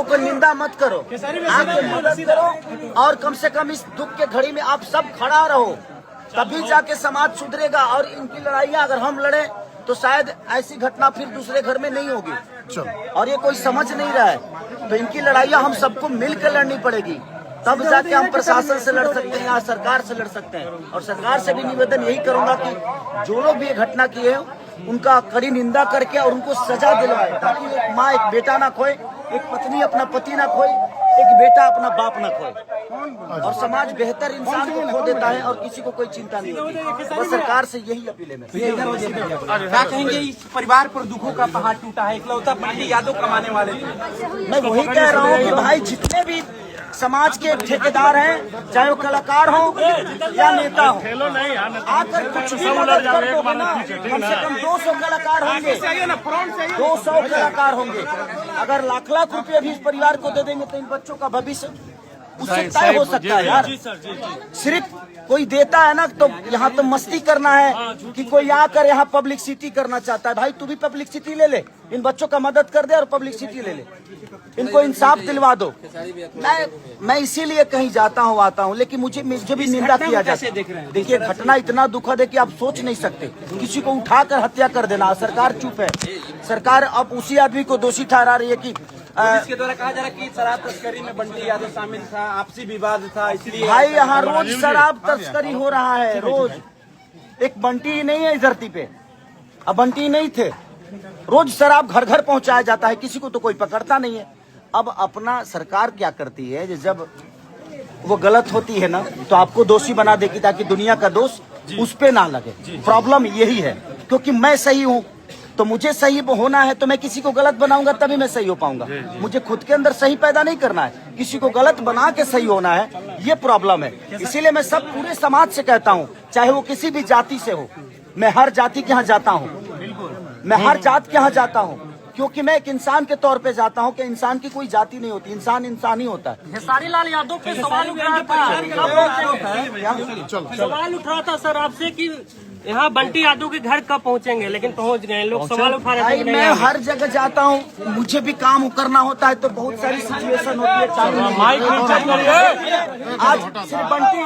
लोगों को निंदा मत करो, आके मदद करो और कम से कम इस दुख के घड़ी में आप सब खड़ा रहो, तभी जाके समाज सुधरेगा। और इनकी लड़ाइयाँ अगर हम लड़े तो शायद ऐसी घटना फिर दूसरे घर में नहीं होगी। और ये कोई समझ नहीं रहा है, तो इनकी लड़ाइयाँ हम सबको मिलकर लड़नी पड़ेगी, तब जाके हम प्रशासन से लड़ सकते हैं या सरकार से लड़ सकते हैं। और सरकार से भी निवेदन यही करूंगा कि जो लोग भी ये घटना किए उनका कड़ी निंदा करके और उनको सजा दिलवाए, ताकि एक माँ एक बेटा ना खोए, एक पत्नी अपना पति ना खोए, एक बेटा अपना बाप ना खोए। और समाज बेहतर इंसान को खो देता है और किसी को कोई चिंता नहीं होती। बस सरकार से यही अपील है मेरी। क्या कहेंगे, इस परिवार पर दुखों का पहाड़ टूटा है, इकलौता बंटी यादव कमाने वाले थे। मैं वही कह रहा हूँ कि भाई जितने भी समाज के ठेकेदार हैं, चाहे वो कलाकार हो या नेता हो, आकर कुछ भी मदद कर दोगे ना, कम से कम 200 कलाकार होंगे, 200 कलाकार होंगे। अगर लाख लाख रुपए भी इस परिवार को दे देंगे तो इन बच्चों का भविष्य उससे तय हो सकता है यार। सिर्फ कोई देता है ना तो यहाँ तो मस्ती करना है कि कोई आकर यहाँ पब्लिसिटी करना चाहता है। भाई तू भी पब्लिसिटी ले ले, इन बच्चों का मदद कर दे और पब्लिसिटी ले ले, इनको इंसाफ दिलवा दो। मैं इसीलिए कहीं जाता हूँ आता हूँ, लेकिन मुझे भी निंदा किया जाता है। देखिए घटना इतना दुखद है कि आप सोच नहीं सकते, किसी को उठाकर हत्या कर देना। सरकार चुप है, सरकार अब उसी आदमी को दोषी ठहरा रही है कि इसके द्वारा कहा जा रहा है कि शराब तस्करी में बंटी यादव शामिल था, आपसी विवाद था, इसलिए भाई यहाँ रोज शराब तस्करी हो रहा है, रोज। एक बंटी ही नहीं है इस धरती पे, अब बंटी नहीं थे, रोज शराब घर घर पहुंचाया जाता है, किसी को तो कोई पकड़ता नहीं है। अब अपना सरकार क्या करती है, जब वो गलत होती है ना तो आपको दोषी बना देगी ताकि दुनिया का दोष उस पे ना लगे। प्रॉब्लम यही है, क्योंकि मैं सही हूँ तो मुझे सही होना है, तो मैं किसी को गलत बनाऊंगा तभी मैं सही हो पाऊंगा। मुझे खुद के अंदर सही पैदा नहीं करना है, किसी को गलत बना के सही होना है, ये प्रॉब्लम है। इसीलिए मैं सब पूरे समाज से कहता हूँ, चाहे वो किसी भी जाति से हो, मैं हर जाति के यहाँ जाता हूँ, मैं हर जात के यहाँ जाता हूँ, क्योंकि मैं एक इंसान के तौर पे जाता हूँ कि इंसान की कोई जाति नहीं होती, इंसान इंसान ही होता है। खेसारी लाल यादव पे सवाल उठ रहा था सर आपसे कि यहाँ बंटी यादव के घर कब पहुँचेंगे, लेकिन पहुँच गए। लोग सवाल उठा रहे थे। मैं हर जगह जाता हूँ, मुझे भी काम करना होता है तो बहुत सारी सिचुएशन होती है। आज सिर्फ बंटी